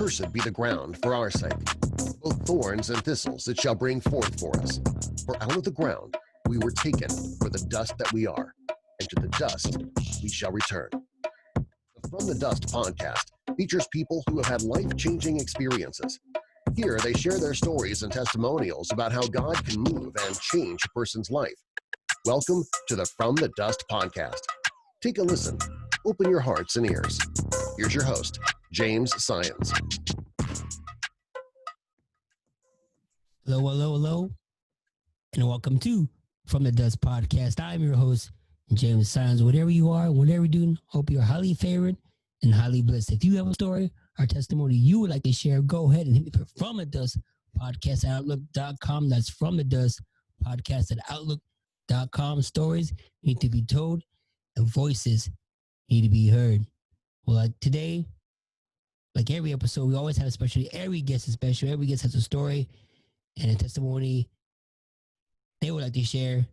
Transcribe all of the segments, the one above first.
cursed be the ground for our sake. Both thorns and thistles it shall bring forth for us. For out of the ground we were taken for the dust that we are, and to the dust we shall return. The From the Dust podcast features people who have had life-changing experiences. Here they share their stories and testimonials about how God can move and change a person's life. Welcome to the From the Dust podcast. Take a listen. Open your hearts and ears. Here's your host, James Science. Hello, and welcome to From the Dust podcast. I'm your host, James Science. Whatever you are, whatever you're doing, hope you're highly favored and highly blessed. If you have a story or testimony you would like to share, go ahead and hit me for From the Dust podcast at outlook.com. That's From the Dust podcast at outlook.com. Stories need to be told and voices need to be heard. Well, today, like every episode, we always have a special. Every guest is special. Every guest has a story and a testimony they would like to share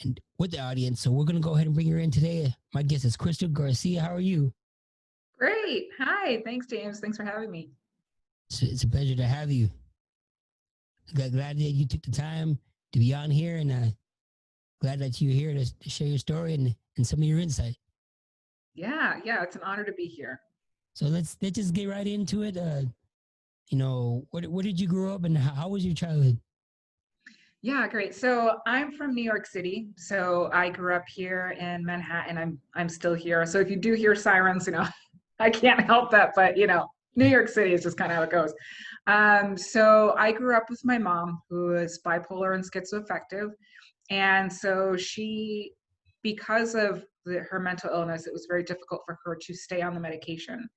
and with the audience. So we're going to go ahead and bring her in today. My guest is Kristal Garcia. How are you? Great. Hi. Thanks, James. Thanks for having me. It's a pleasure to have you. Glad that you took the time to be on here, and glad that you're here to share your story and some of your insight. Yeah. It's an honor to be here. So let's just get right into it. Where did you grow up and how was your childhood? Yeah, great. So I'm from New York City. So I grew up here in Manhattan. I'm still here. So if you do hear sirens, I can't help that, but New York City is just kind of how it goes. So I grew up with my mom, who is bipolar and schizoaffective. And so she, because of her mental illness, it was very difficult for her to stay on the medication.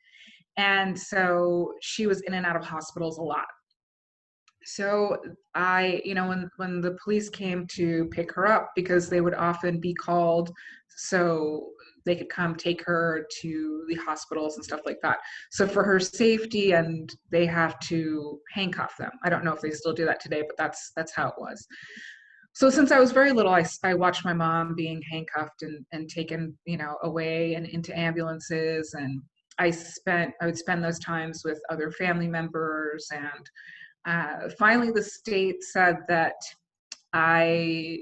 And so she was in and out of hospitals a lot. So when the police came to pick her up, because they would often be called so they could come take her to the hospitals and stuff like that. So for her safety, and they have to handcuff them. I don't know if they still do that today, but that's how it was. So since I was very little, I watched my mom being handcuffed and taken, away and into ambulances. And I would spend those times with other family members. And finally, the state said that I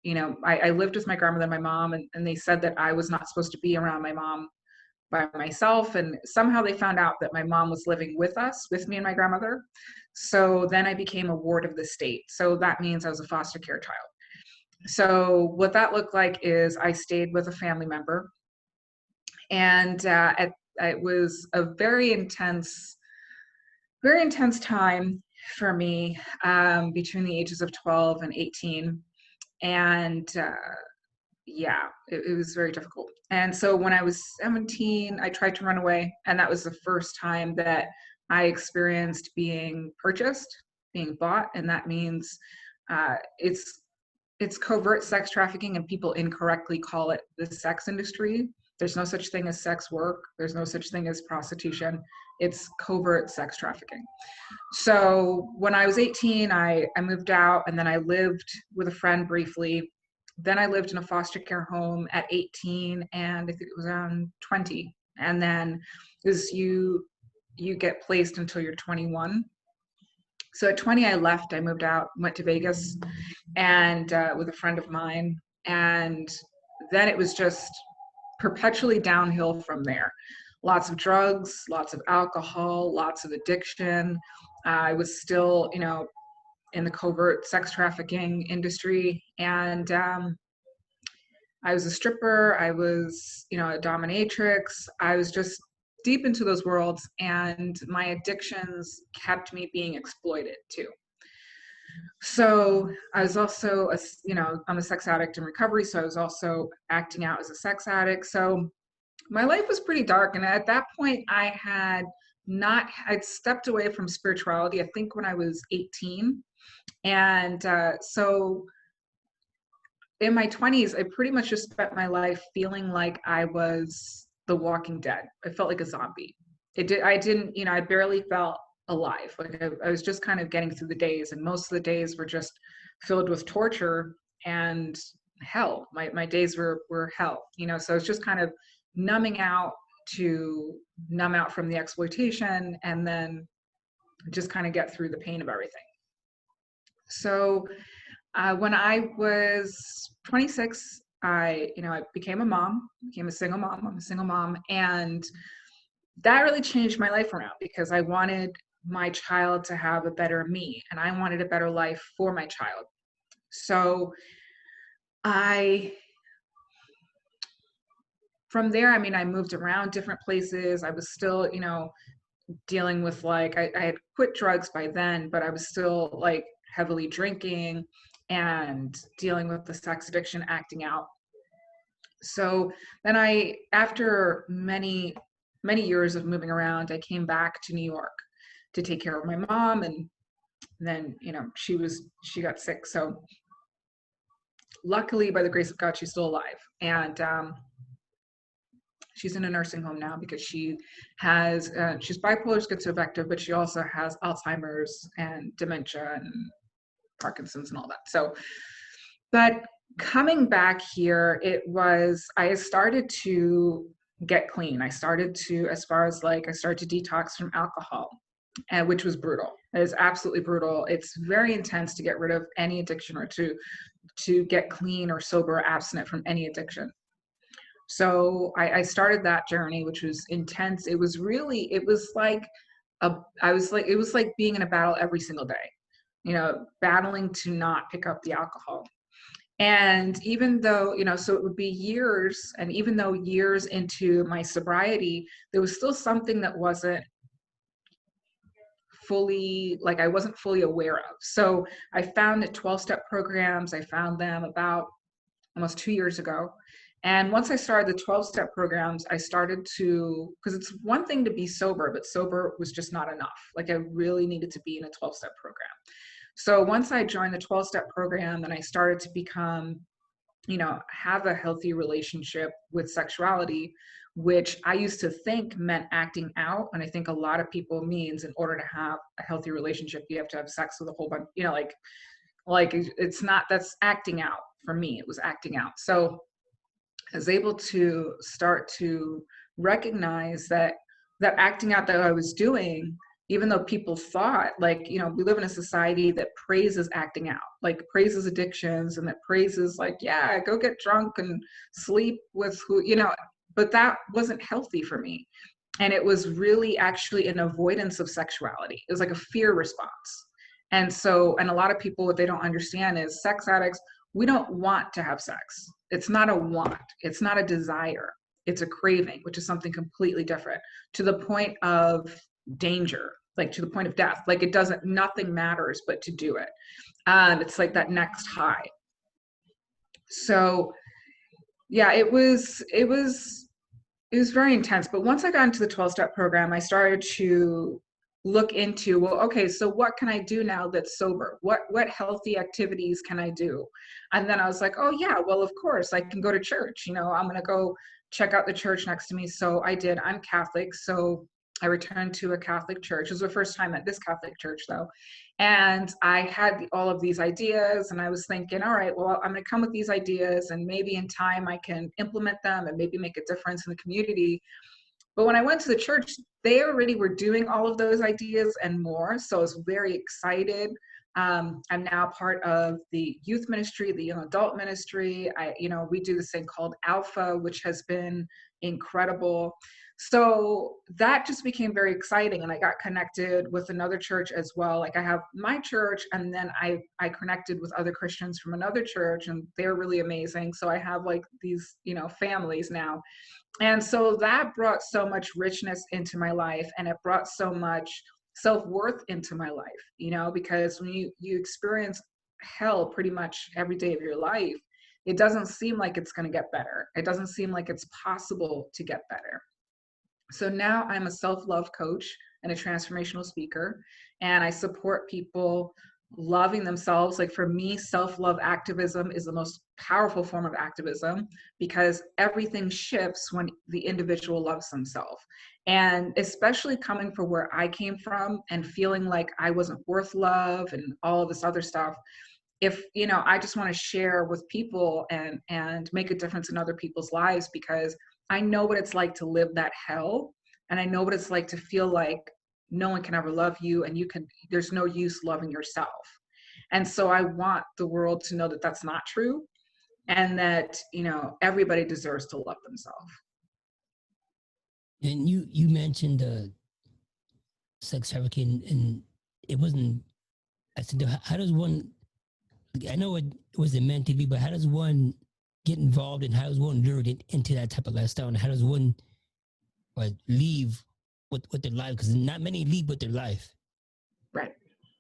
lived with my grandmother and my mom, and they said that I was not supposed to be around my mom by myself. And somehow they found out that my mom was living with me and my grandmother. So then I became a ward of the state. So that means I was a foster care child. So what that looked like is I stayed with a family member. And it was a very intense time for me between the ages of 12 and 18. And it was very difficult. And so when I was 17, I tried to run away. And that was the first time that I experienced being purchased, being bought. And that means it's covert sex trafficking, and people incorrectly call it the sex industry. There's no such thing as sex work. There's no such thing as prostitution. It's covert sex trafficking. So when I was 18, I moved out, and then I lived with a friend briefly. Then I lived in a foster care home at 18, and I think it was around 20. And then as you get placed until you're 21. So at 20, I left. I moved out, went to Vegas, and with a friend of mine. And then it was just perpetually downhill from there. Lots of drugs, lots of alcohol, lots of addiction. I was still, in the covert sex trafficking industry. And I was a stripper. I was, a dominatrix. I was just deep into those worlds, and my addictions kept me being exploited too. So I was also, I'm a sex addict in recovery. So I was also acting out as a sex addict. So my life was pretty dark. And at that point I'd stepped away from spirituality, I think when I was 18. And so in my 20s, I pretty much just spent my life feeling like I was the Walking Dead. I felt like a zombie. I barely felt alive. Like I was just kind of getting through the days, and most of the days were just filled with torture and hell. My days were hell, so it's just kind of numbing out to numb out from the exploitation and then just kind of get through the pain of everything. So when I was 26, I became a mom, became a single mom. I'm a single mom. And that really changed my life around because I wanted my child to have a better me and I wanted a better life for my child. So from there, I moved around different places. I was still, dealing with I had quit drugs by then, but I was still heavily drinking and dealing with the sex addiction, acting out. So then after many, many years of moving around, I came back to New York to take care of my mom. And then, she got sick. So luckily, by the grace of God, she's still alive. And she's in a nursing home now because she has, she's bipolar schizoaffective, but she also has Alzheimer's and dementia and Parkinson's and all that. So, but coming back here, I started to get clean. I started to detox from alcohol, which was brutal. It is absolutely brutal. It's very intense to get rid of any addiction or to get clean or sober or abstinent from any addiction. So I started that journey, which was intense. It was like being in a battle every single day, battling to not pick up the alcohol. And even though, so it would be years, and even though years into my sobriety, there was still something that wasn't I wasn't fully aware of. So I found the 12-step programs. I found them about almost 2 years ago. And once I started the 12-step programs, I started to, because it's one thing to be sober, but sober was just not enough. I really needed to be in a 12-step program. So once I joined the 12-step program and I started to become, have a healthy relationship with sexuality, which I used to think meant acting out. And I think a lot of people means in order to have a healthy relationship, you have to have sex with a whole bunch, it's not, that's acting out. For me, it was acting out. So I was able to start to recognize that acting out that I was doing, even though people thought we live in a society that praises acting out, praises addictions, and that praises yeah, go get drunk and sleep with who, but that wasn't healthy for me. And it was really actually an avoidance of sexuality. It was like a fear response. And a lot of people, what they don't understand is sex addicts, we don't want to have sex. It's not a want. It's not a desire. It's a craving, which is something completely different, to the point of danger, to the point of death. Nothing matters but to do it. It's like that next high. So yeah, it was very intense. But once I got into the 12-step program, I started to look into, well, okay, so what can I do now that's sober? What healthy activities can I do? And then I was like, oh yeah, well, of course I can go to church. I'm going to go check out the church next to me. So I did. I'm Catholic. So I returned to a Catholic church. It was the first time at this Catholic church though. And I had all of these ideas and I was thinking, all right, well, I'm going to come with these ideas and maybe in time I can implement them and maybe make a difference in the community. But when I went to the church, they already were doing all of those ideas and more. So I was very excited. I'm now part of the youth ministry, the young adult ministry. We do this thing called Alpha, which has been incredible. So that just became very exciting. And I got connected with another church as well. I have my church, and then I connected with other Christians from another church, and they're really amazing. So I have these, families now. And so that brought so much richness into my life, and it brought so much self-worth into my life, because when you experience hell pretty much every day of your life, it doesn't seem like it's going to get better. It doesn't seem like it's possible to get better. So now I'm a self-love coach and a transformational speaker, and I support people loving themselves. For me, self-love activism is the most powerful form of activism, because everything shifts when the individual loves themselves. And especially coming from where I came from and feeling like I wasn't worth love and all of this other stuff, if I just want to share with people and make a difference in other people's lives, because I know what it's like to live that hell. And I know what it's like to feel like no one can ever love you, and there's no use loving yourself. And so I want the world to know that that's not true, and that, everybody deserves to love themselves. And you mentioned sex trafficking, and it wasn't. I said, how does one? I know it wasn't meant to be, but how does one get involved, and how does one lure it into that type of lifestyle, and how does one leave with their life? Because not many leave with their life. Right.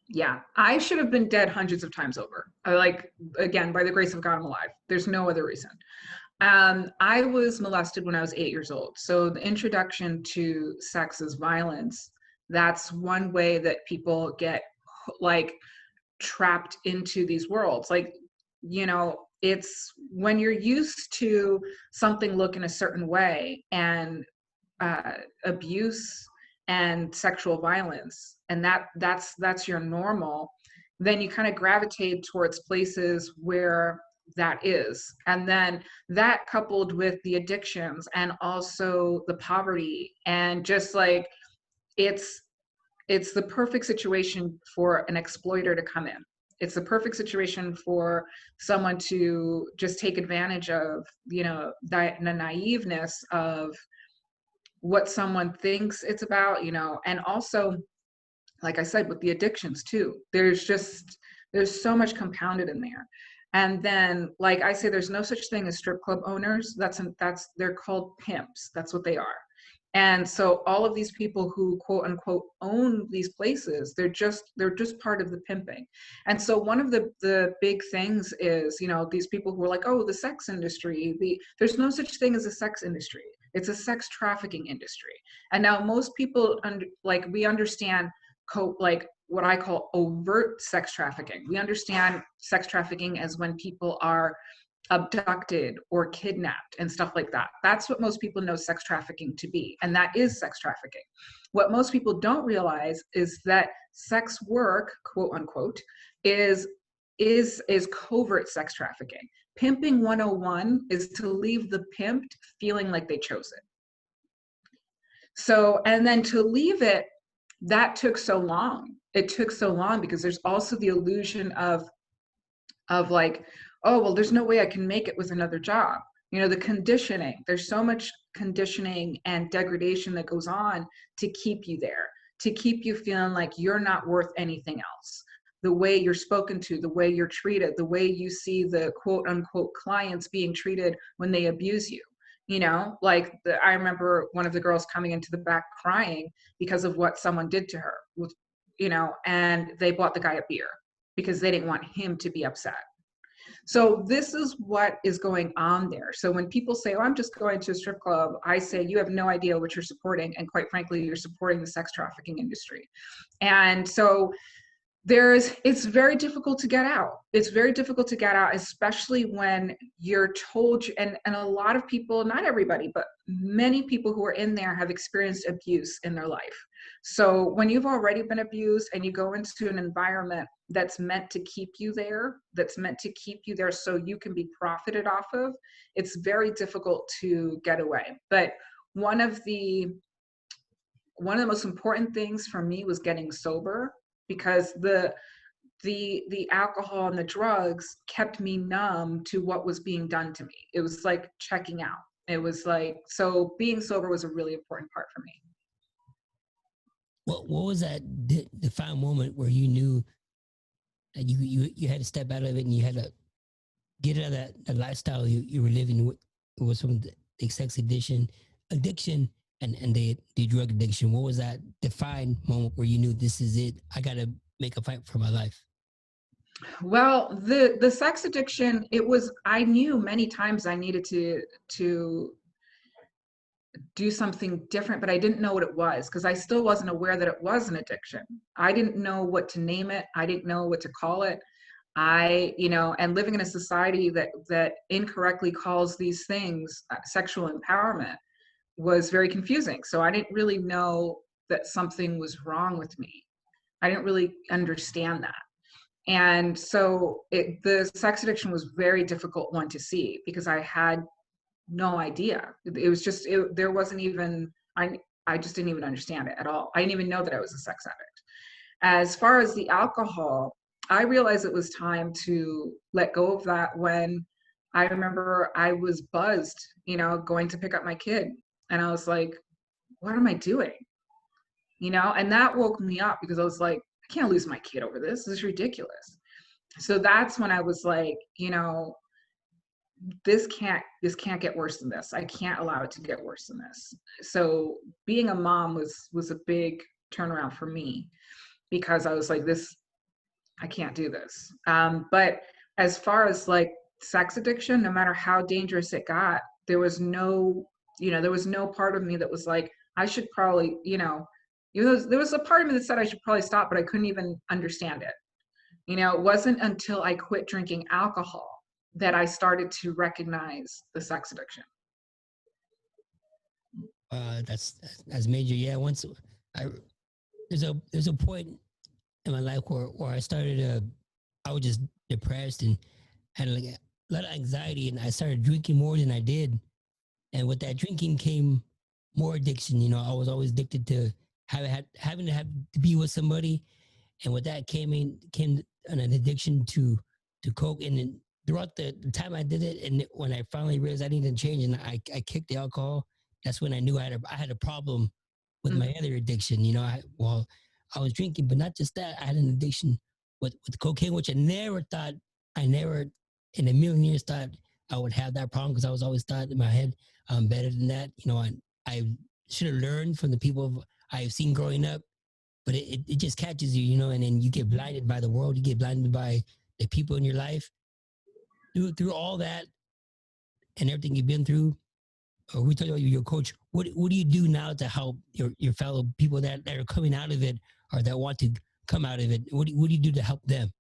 Yeah. I should have been dead hundreds of times over. Again, by the grace of God, I'm alive. There's no other reason. I was molested when I was 8 years old. So the introduction to sex as violence, that's one way that people get like trapped into these worlds. It's when you're used to something looking a certain way, and abuse and sexual violence, and that's your normal, then you kind of gravitate towards places where that is. And then that, coupled with the addictions and also the poverty, and just like it's the perfect situation for an exploiter to come in. It's the perfect situation for someone to just take advantage of, the naiveness of what someone thinks it's about, and also, like I said, with the addictions too, there's so much compounded in there. And then, like I say, there's no such thing as strip club owners. They're called pimps. That's what they are. And so all of these people who quote unquote own these places, they're just part of the pimping. And so one of the big things is, these people who are like, oh, the sex industry, there's no such thing as a sex industry. It's a sex trafficking industry. And now most people we understand what I call overt sex trafficking. We understand sex trafficking as when people are abducted or kidnapped and stuff like that. That's what most people know sex trafficking to be, and that is sex trafficking. What most people don't realize is that sex work, quote unquote, is covert sex trafficking. Pimping 101 is to leave the pimped feeling like they chose it. So, and then to leave it, that took so long. It took so long because there's also the illusion of like, oh, well, there's no way I can make it with another job. The conditioning, there's so much conditioning and degradation that goes on to keep you there, to keep you feeling like you're not worth anything else. The way you're spoken to, the way you're treated, the way you see the quote unquote clients being treated when they abuse you. I remember one of the girls coming into the back crying because of what someone did to her, and they bought the guy a beer because they didn't want him to be upset. So this is what is going on there. So when people say, oh, I'm just going to a strip club, I say, you have no idea what you're supporting. And quite frankly, you're supporting the sex trafficking industry. And so it's very difficult to get out. It's very difficult to get out, especially when you're told, and a lot of people, not everybody, but many people who are in there have experienced abuse in their life. So when you've already been abused and you go into an environment that's meant to keep you there, so you can be profited off of, it's very difficult to get away. But one of the most important things for me was getting sober, because the alcohol and the drugs kept me numb to what was being done to me. It was like checking out. It was like, so being sober was a really important part for me. What was that defining moment where you knew that you had to step out of it, and you had to get out of that lifestyle you were living with from the sex addiction and the drug addiction? What was that defined moment where you knew this is it? I got to make a fight for my life. Well, the sex addiction, I knew many times I needed to do something different, but I didn't know what it was, because I still wasn't aware that it was an addiction. I didn't know what to name it. I didn't know what to call it. And living in a society that incorrectly calls these things sexual empowerment was very confusing. So I didn't really know that something was wrong with me. I didn't really understand that. And so the sex addiction was very difficult one to see, because I had no idea. It was just, there wasn't even, I just didn't even understand it at all. I didn't even know that I was a sex addict. As far as the alcohol, I realized it was time to let go of that when I remember I was buzzed, going to pick up my kid. And I was like, what am I doing? And that woke me up because I was like, I can't lose my kid over this. This is ridiculous. So that's when I was like, this can't get worse than this. I can't allow it to get worse than this. So being a mom was a big turnaround for me because I was like, I can't do this. But as far as like sex addiction, no matter how dangerous it got, there was no part of me that was like, I should probably, there was a part of me that said I should probably stop, but I couldn't even understand it. It wasn't until I quit drinking alcohol that I started to recognize the sex addiction. That's major. Yeah. Once there's a point in my life where I started I was just depressed and had like a lot of anxiety, and I started drinking more than I did. And with that drinking came more addiction. I was always addicted to having to have to be with somebody, and with that came an addiction to coke. And then throughout the time I did it, and when I finally realized I needed to change, and I kicked the alcohol, that's when I knew I had a problem with my other addiction. I was drinking, but not just that. I had an addiction with cocaine, which I never in a million years thought I would have that problem, because I was always thought in my head I'm better than that. I should have learned from the people I've seen growing up, but it just catches you, and then you get blinded by the world. You get blinded by the people in your life. Through all that and everything you've been through, or we talked about your coach. What do you do now to help your fellow people that are coming out of it, or that want to come out of it? What do you do to help them?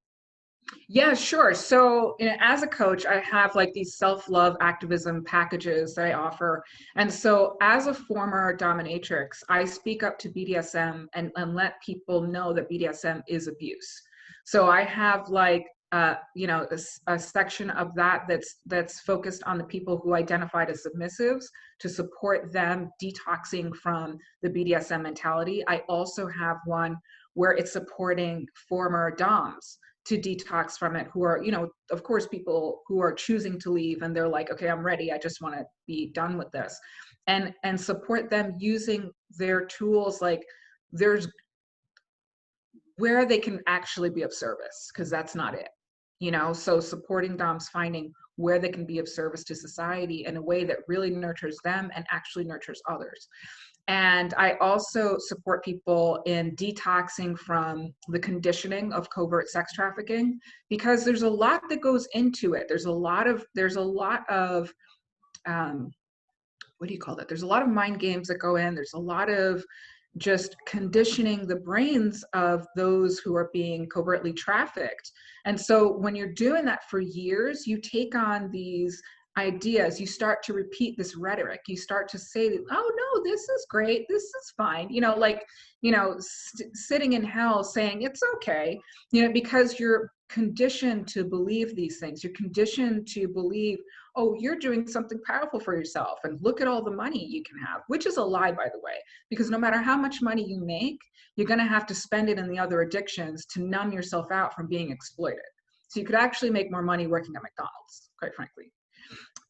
Yeah, sure. So, as a coach, I have like these self-love activism packages that I offer. And so as a former dominatrix, I speak up to BDSM and let people know that BDSM is abuse. So I have like, a section of that's focused on the people who identified as submissives, to support them detoxing from the BDSM mentality. I also have one where it's supporting former DOMs to detox from it, who are, of course, people who are choosing to leave and they're like, okay, I'm ready. I just want to be done with this, and support them using their tools. Like, there's where they can actually be of service, because that's not it. So supporting DOMs, finding where they can be of service to society in a way that really nurtures them and actually nurtures others. And I also support people in detoxing from the conditioning of covert sex trafficking, because there's a lot that goes into it. There's a lot of what do you call that? There's a lot of mind games that go in. There's a lot of just conditioning the brains of those who are being covertly trafficked. And so when you're doing that for years, you take on these ideas, you start to repeat this rhetoric, you start to say, oh no, this is great, this is fine, sitting in hell saying it's okay, because you're conditioned to believe these things. You're conditioned to believe, oh, you're doing something powerful for yourself, and look at all the money you can have, which is a lie, by the way, because no matter how much money you make, you're going to have to spend it in the other addictions to numb yourself out from being exploited. So you could actually make more money working at McDonald's, quite frankly.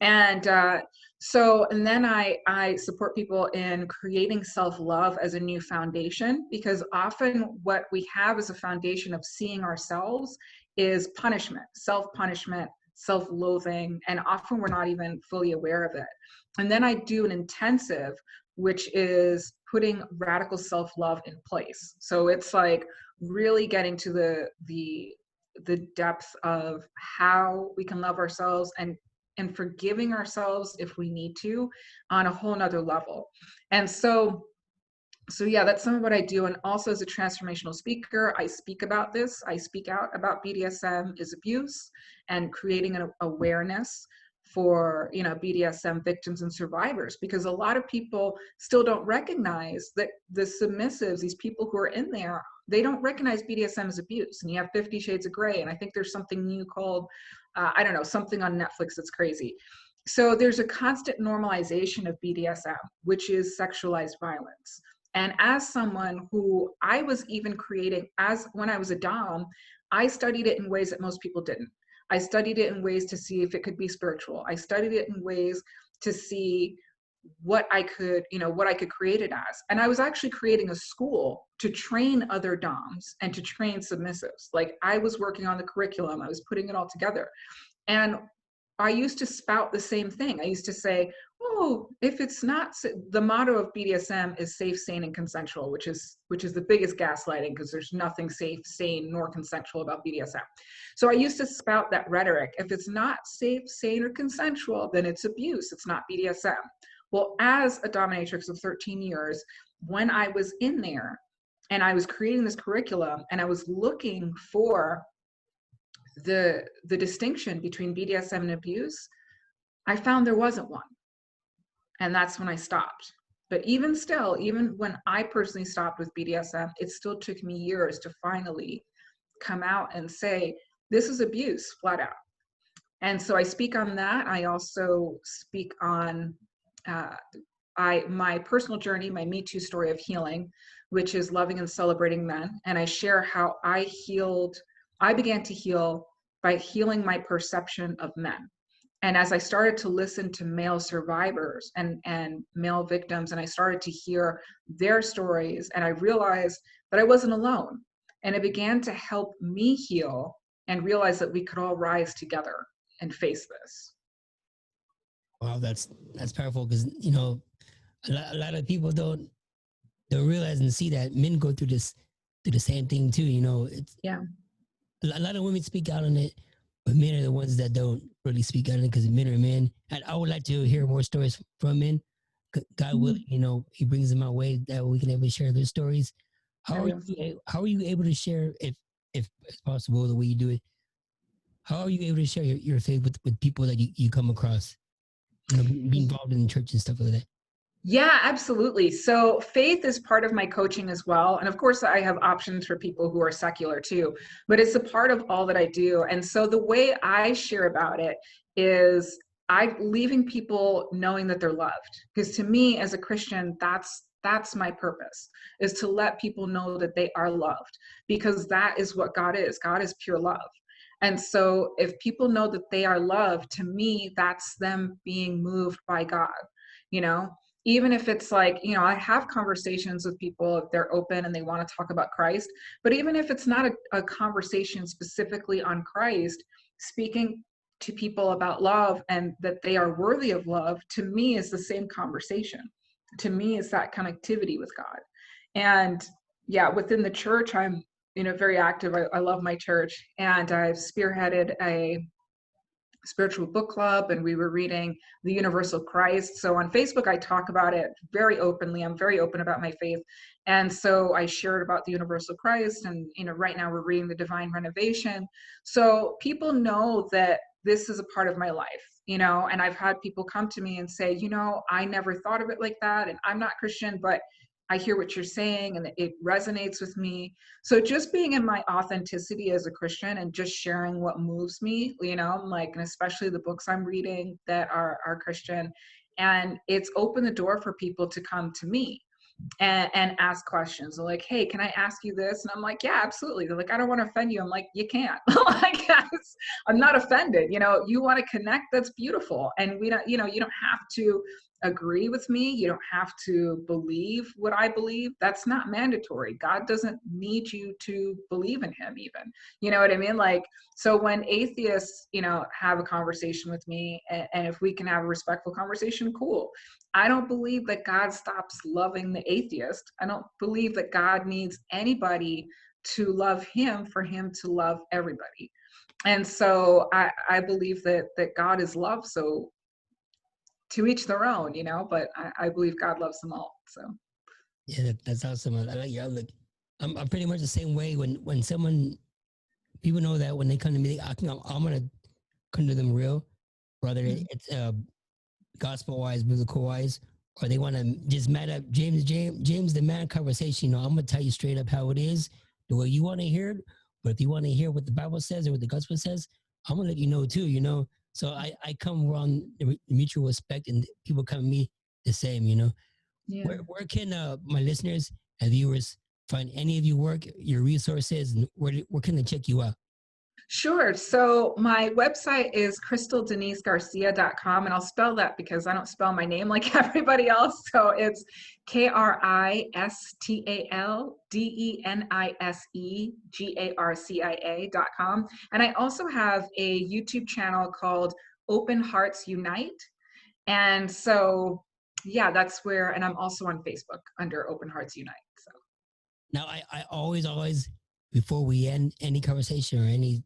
And and then I support people in creating self-love as a new foundation, because often what we have as a foundation of seeing ourselves is punishment, self-punishment, self-loathing, and often we're not even fully aware of it. And then I do an intensive, which is putting radical self-love in place. So it's like really getting to the depth of how we can love ourselves, and forgiving ourselves if we need to, on a whole nother level. And so yeah, that's some of what I do. And also, as a transformational speaker, I speak about this. I speak out about BDSM is abuse, and creating an awareness for BDSM victims and survivors, because a lot of people still don't recognize that the submissives, these people who are in there, they don't recognize BDSM as abuse. And you have 50 Shades of Grey, and I think there's something new called I don't know, something on Netflix that's crazy. So there's a constant normalization of BDSM, which is sexualized violence. And as someone who I was even creating, as when I was a Dom, I studied it in ways that most people didn't. I studied it in ways to see if it could be spiritual. I studied it in ways to see what I could, what I could create it as. And I was actually creating a school to train other DOMs and to train submissives. Like I was working on the curriculum, I was putting it all together. And I used to spout the same thing. I used to say, oh, if it's not, the motto of BDSM is safe, sane, and consensual, which is the biggest gaslighting, because there's nothing safe, sane, nor consensual about BDSM. So I used to spout that rhetoric. If it's not safe, sane, or consensual, then it's abuse. It's not BDSM. Well, as a dominatrix of 13 years, when I was in there and I was creating this curriculum and I was looking for the distinction between BDSM and abuse, I found there wasn't one. And that's when I stopped. But even still, even when I personally stopped with BDSM, it still took me years to finally come out and say, this is abuse, flat out. And so I speak on that. I also speak on my personal journey, my Me Too story of healing, which is loving and celebrating men. And I share how I began to heal by healing my perception of men. And as I started to listen to male survivors and male victims, and I started to hear their stories, and I realized that I wasn't alone. And it began to help me heal and realize that we could all rise together and face this. Wow, that's powerful, because a lot of people don't realize and see that men go through the same thing too. It's a lot of women speak out on it, but men are the ones that don't really speak out on it because men are men. And I would like to hear more stories from men. God willing, He brings them our way that we can able to share their stories. How are you able to share, if it's possible, the way you do it? How are you able to share your faith with people that you come across? Be involved in church and stuff like that. Yeah, absolutely. So faith is part of my coaching as well. And of course, I have options for people who are secular too, but it's a part of all that I do. And so the way I share about it is I'm leaving people knowing that they're loved. Because to me, as a Christian, that's my purpose, is to let people know that they are loved, because that is what God is. God is pure love. And so if people know that they are loved, to me, that's them being moved by God, even if it's like, I have conversations with people if they're open and they want to talk about Christ, but even if it's not a conversation specifically on Christ, speaking to people about love and that they are worthy of love, to me is the same conversation. To me, is that connectivity with God. And yeah, within the church, I'm, very active. I love my church, and I've spearheaded a spiritual book club, and we were reading The Universal Christ. So on Facebook, I talk about it very openly. I'm very open about my faith. And so I shared about the Universal Christ, and, right now we're reading the Divine Renovation. So people know that this is a part of my life, and I've had people come to me and say, I never thought of it like that. And I'm not Christian, but I hear what you're saying and it resonates with me. So just being in my authenticity as a Christian and just sharing what moves me, and especially the books I'm reading that are Christian, and it's opened the door for people to come to me and ask questions. They're like, hey, can I ask you this? And I'm like, yeah, absolutely. They're like, I don't want to offend you. I'm like, you can't. I'm not offended. You want to connect, that's beautiful. And we don't, you don't have to agree with me. You don't have to believe what I believe. That's not mandatory. God doesn't need you to believe in him even. You know what I mean? So when atheists, have a conversation with me, and if we can have a respectful conversation, cool. I don't believe that God stops loving the atheist. I don't believe that God needs anybody to love him for him to love everybody. And so I believe that God is love. So to each their own, but I believe God loves them all. So. Yeah, that's awesome. I like your outlook. I'm pretty much the same way. When people know that when they come to me, I'm going to come to them real, whether it's gospel wise, biblical wise, or they want to just mad up James the man conversation. I'm going to tell you straight up how it is, the way you want to hear it. But if you want to hear what the Bible says or what the gospel says, I'm going to let you know too. So I come around the mutual respect, and people come to me the same. You know, Yeah. where can my listeners and viewers find any of your work, your resources, and where can they check you out? Sure. So my website is kristaldenisegarcia.com, and I'll spell that because I don't spell my name like everybody else. So it's KristalDeniseGarcia.com. And I also have a YouTube channel called Open Hearts Unite. And so, yeah, that's where, and I'm also on Facebook under Open Hearts Unite. So. Now, I always, before we end any conversation or any,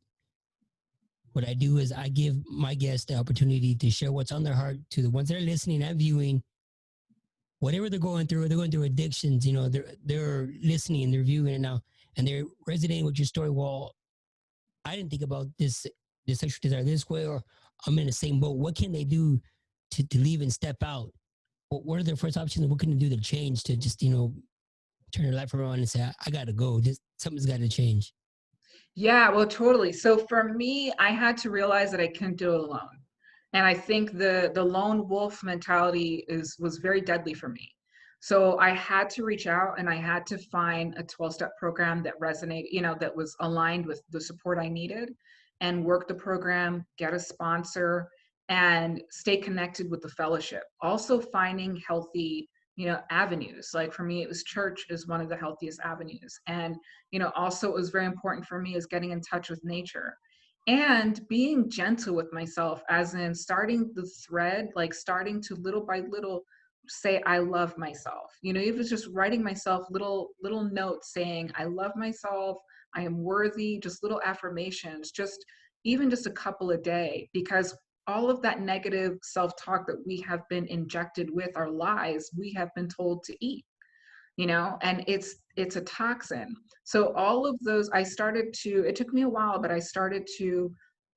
what I do is I give my guests the opportunity to share what's on their heart to the ones that are listening and viewing. Whatever they're going through addictions, you know, they're listening and they're viewing it now, and they're resonating with your story. Well, I didn't think about this sexual desire this way, or I'm in the same boat. What can they do to leave and step out? What are their first options? What can they do to change, to just, you know, turn their life around and say, I gotta go. Just something's gotta change. Yeah, well, totally. So for me, I had to realize that I couldn't do it alone. And I think the lone wolf mentality was very deadly for me. So I had to reach out and I had to find a 12-step program that resonated, you know, that was aligned with the support I needed, and work the program, get a sponsor, and stay connected with the fellowship. Also finding healthy, you know, avenues. Like for me, it was church is one of the healthiest avenues. And you know, also it was very important for me is getting in touch with nature and being gentle with myself, as in starting the thread, like starting to little by little say I love myself. You know, even just writing myself little notes saying I love myself, I am worthy, just little affirmations, just even just a couple a day, because all of that negative self-talk that we have been injected with our lies, we have been told to eat, you know, and it's a toxin. So all of those, I started to, it took me a while, but I started to,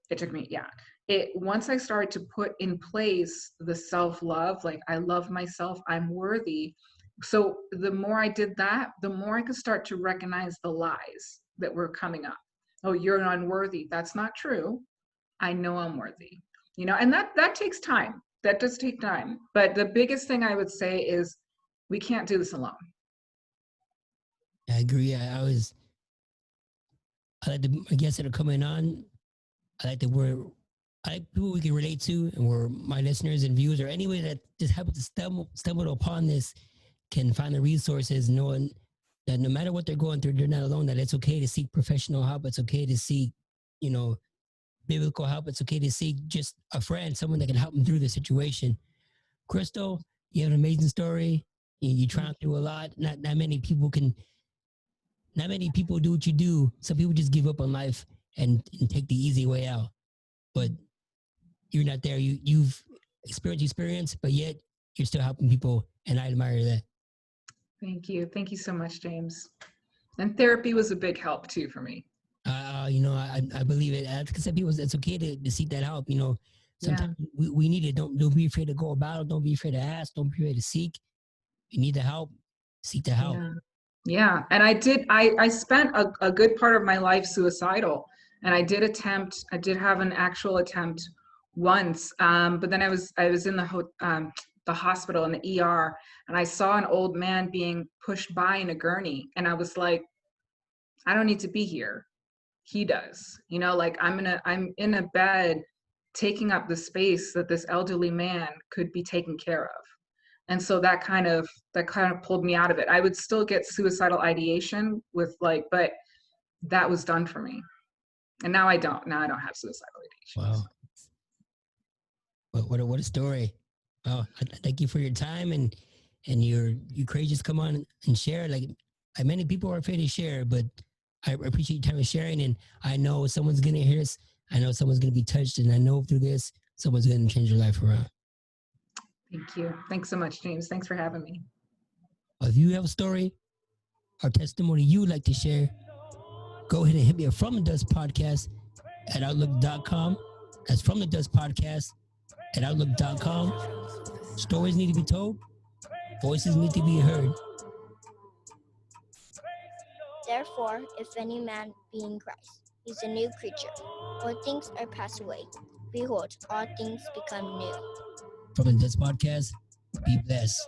it took me, yeah, it, once I started to put in place the self-love, like I love myself, I'm worthy. So the more I did that, the more I could start to recognize the lies that were coming up. Oh, you're unworthy. That's not true. I know I'm worthy, you know, and that takes time. That does take time. But the biggest thing I would say is we can't do this alone. I agree. I like the guests that are coming on. I like that I like people we can relate to, and where my listeners and viewers, or anybody that just happen to stumble upon this, can find the resources, knowing that no matter what they're going through, they're not alone. That it's okay to seek professional help. It's okay to seek, you know, biblical help. It's okay to seek just a friend, someone that can help them through the situation. Kristal, you have an amazing story. You trying through a lot. Not many people do what you do. Some people just give up on life and take the easy way out. But you're not there. You've experienced experience, but yet you're still helping people, and I admire that. Thank you. Thank you so much, James. And therapy was a big help too for me. You know, I believe it. Like I said, people, it's okay to seek that help. You know, Yeah. sometimes we need it. Don't be afraid to go about it. Don't be afraid to ask. Don't be afraid to seek. You need the help. Seek the help. Yeah. Yeah. And I spent a good part of my life suicidal. And I did have an actual attempt once. But then I was in the hospital in the ER, and I saw an old man being pushed by in a gurney. And I was like, I don't need to be here. He does, you know, like I'm in a bed taking up the space that this elderly man could be taken care of. And so that kind of pulled me out of it. I would still get suicidal ideation with like, but that was done for me. And now I don't have suicidal ideations. Wow. What a story. Wow. Thank you for your time and you courageous come on and share. Like many people are afraid to share, but I appreciate your time of sharing. And I know someone's gonna hear this. I know someone's gonna be touched, and I know through this, someone's gonna change their life around. Thank you. Thanks so much, James. Thanks for having me. If you have a story or testimony you would like to share, go ahead and hit me up from the Dust Podcast at Outlook.com. That's from the Dust Podcast at Outlook.com. Stories need to be told. Voices need to be heard. Therefore, if any man be in Christ, he is a new creature. All things are passed away. behold, all things become new. From the Dust Podcast, be blessed.